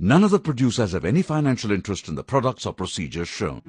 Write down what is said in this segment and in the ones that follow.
None of the producers have any financial interest in the products or procedures shown.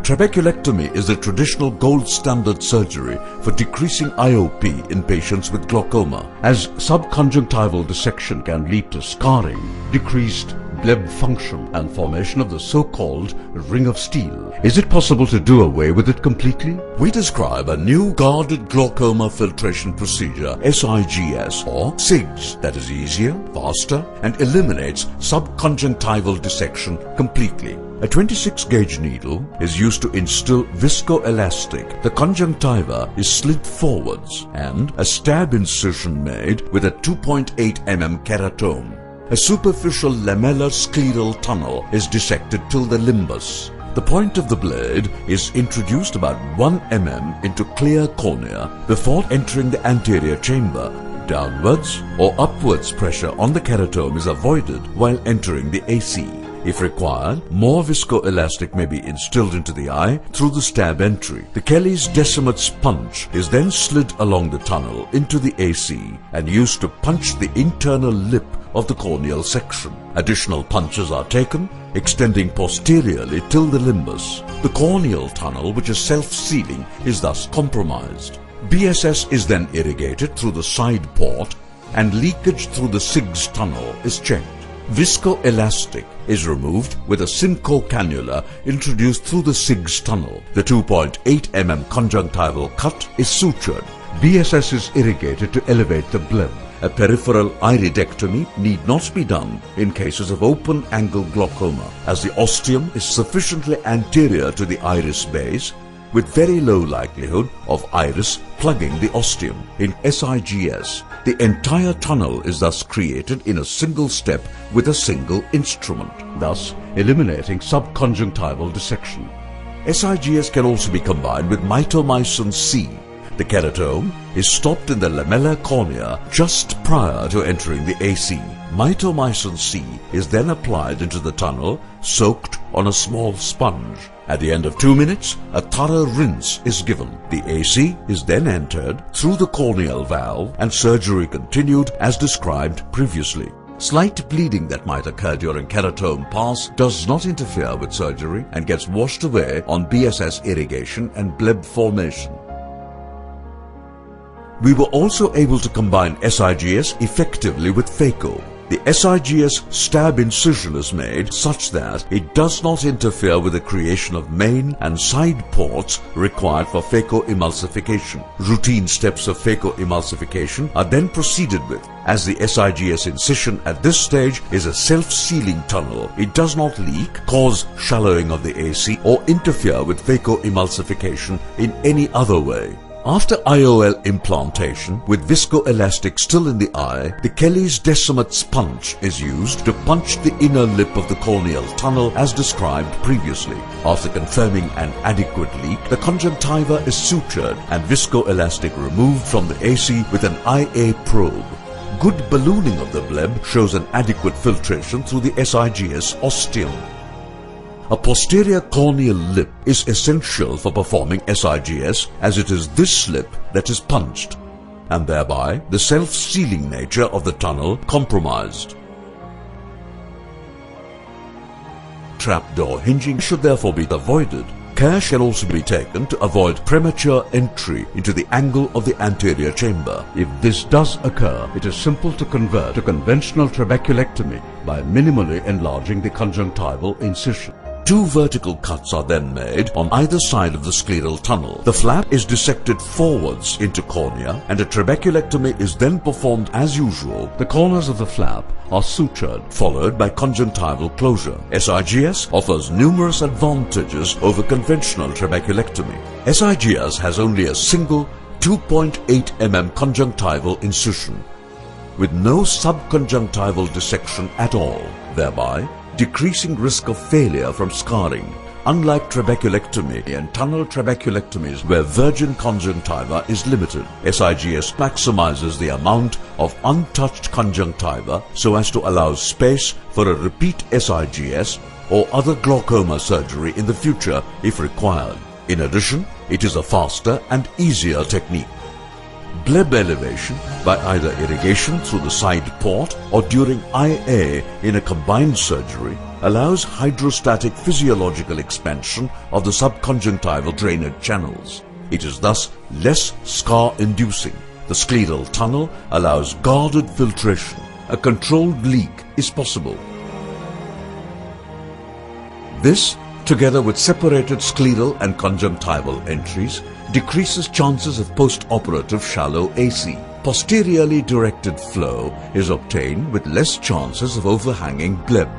Trabeculectomy is the traditional gold standard surgery for decreasing IOP in patients with glaucoma, as subconjunctival dissection can lead to scarring, decreased bleb function and formation of the so-called ring of steel. Is it possible to do away with it completely? We describe a new guarded glaucoma filtration procedure, SIGS or SIGS, that is easier, faster and eliminates subconjunctival dissection completely. A 26-gauge needle is used to instill viscoelastic. The conjunctiva is slid forwards and a stab incision made with a 2.8 mm keratome. A superficial lamellar scleral tunnel is dissected till the limbus. The point of the blade is introduced about 1 mm into clear cornea before entering the anterior chamber. Downwards or upwards pressure on the keratome is avoided while entering the AC. If required, more viscoelastic may be instilled into the eye through the stab entry. The Kelly's Decimate sponge is then slid along the tunnel into the AC and used to punch the internal lip of the corneal section. Additional punches are taken, extending posteriorly till the limbus. The corneal tunnel, which is self-sealing, is thus compromised. BSS is then irrigated through the side port and leakage through the SIGS tunnel is checked. Viscoelastic is removed with a Synco cannula introduced through the SIGS tunnel. The 2.8 mm conjunctival cut is sutured. BSS is irrigated to elevate the bleb. A peripheral iridectomy need not be done in cases of open-angle glaucoma, as the ostium is sufficiently anterior to the iris base with very low likelihood of iris plugging the ostium. In SIGS, the entire tunnel is thus created in a single step with a single instrument, thus eliminating subconjunctival dissection. SIGS can also be combined with mitomycin C. The keratome is stopped in the lamellar cornea just prior to entering the AC. Mitomycin C is then applied into the tunnel, soaked on a small sponge. At the end of 2 minutes, a thorough rinse is given. The AC is then entered through the corneal valve and surgery continued as described previously. Slight bleeding that might occur during keratome pass does not interfere with surgery and gets washed away on BSS irrigation and bleb formation. We were also able to combine SIGS effectively with phaco. The SIGS stab incision is made such that it does not interfere with the creation of main and side ports required for phacoemulsification. Routine steps of phacoemulsification are then proceeded with. As the SIGS incision at this stage is a self-sealing tunnel, it does not leak, cause shallowing of the AC, or interfere with phacoemulsification in any other way. After IOL implantation, with viscoelastic still in the eye, the Kelly's Decimate sponge is used to punch the inner lip of the corneal tunnel as described previously. After confirming an adequate leak, the conjunctiva is sutured and viscoelastic removed from the AC with an IA probe. Good ballooning of the bleb shows an adequate filtration through the SIGS ostium. A posterior corneal lip is essential for performing SIGS, as it is this lip that is punched, and thereby the self-sealing nature of the tunnel compromised. Trapdoor hinging should therefore be avoided. Care shall also be taken to avoid premature entry into the angle of the anterior chamber. If this does occur, it is simple to convert to conventional trabeculectomy by minimally enlarging the conjunctival incision. 2 vertical cuts are then made on either side of the scleral tunnel. The flap is dissected forwards into cornea and a trabeculectomy is then performed as usual. The corners of the flap are sutured, followed by conjunctival closure. SIGS offers numerous advantages over conventional trabeculectomy. SIGS has only a single 2.8 mm conjunctival incision, with no subconjunctival dissection at all. Thereby, decreasing risk of failure from scarring. Unlike trabeculectomy and tunnel trabeculectomies where virgin conjunctiva is limited, SIGS maximizes the amount of untouched conjunctiva so as to allow space for a repeat SIGS or other glaucoma surgery in the future if required. In addition, it is a faster and easier technique. Bleb elevation by either irrigation through the side port or during IA in a combined surgery allows hydrostatic physiological expansion of the subconjunctival drainage channels. It is thus less scar-inducing. The scleral tunnel allows guarded filtration. A controlled leak is possible. This, together with separated scleral and conjunctival entries, decreases chances of post-operative shallow AC. Posteriorly directed flow is obtained with less chances of overhanging bleb.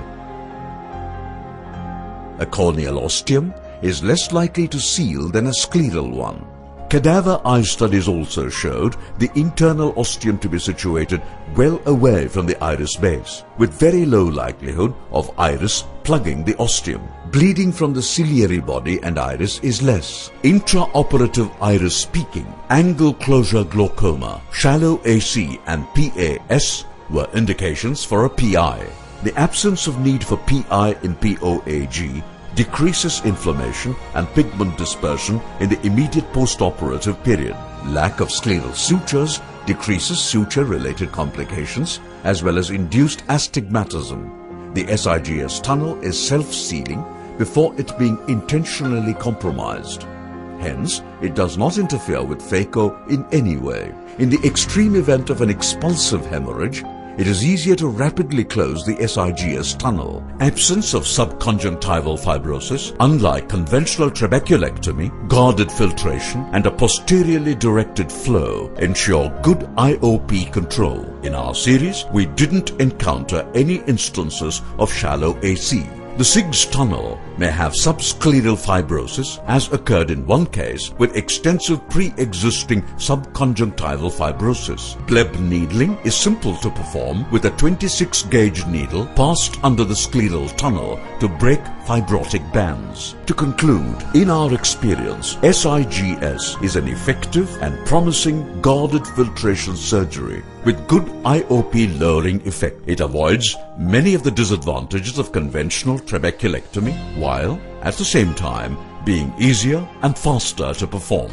A corneal ostium is less likely to seal than a scleral one. Cadaver eye studies also showed the internal ostium to be situated well away from the iris base, with very low likelihood of iris plugging the ostium. Bleeding from the ciliary body and iris is less. Intraoperative iris peaking, angle closure glaucoma, shallow AC and PAS were indications for a PI. The absence of need for PI in POAG decreases inflammation and pigment dispersion in the immediate post-operative period. Lack of scleral sutures decreases suture-related complications as well as induced astigmatism. The SIGS tunnel is self-sealing before it being intentionally compromised. Hence, it does not interfere with phaco in any way. In the extreme event of an expulsive hemorrhage, it is easier to rapidly close the SIGS tunnel. Absence of subconjunctival fibrosis, unlike conventional trabeculectomy, guarded filtration and a posteriorly directed flow ensure good IOP control. In our series, we didn't encounter any instances of shallow AC. The SIGS tunnel may have subscleral fibrosis, as occurred in one case with extensive pre-existing subconjunctival fibrosis. Bleb needling is simple to perform with a 26-gauge needle passed under the scleral tunnel to break fibrotic bands. To conclude, in our experience, SIGS is an effective and promising guarded filtration surgery with good IOP lowering effect. It avoids many of the disadvantages of conventional trabeculectomy while at the same time being easier and faster to perform.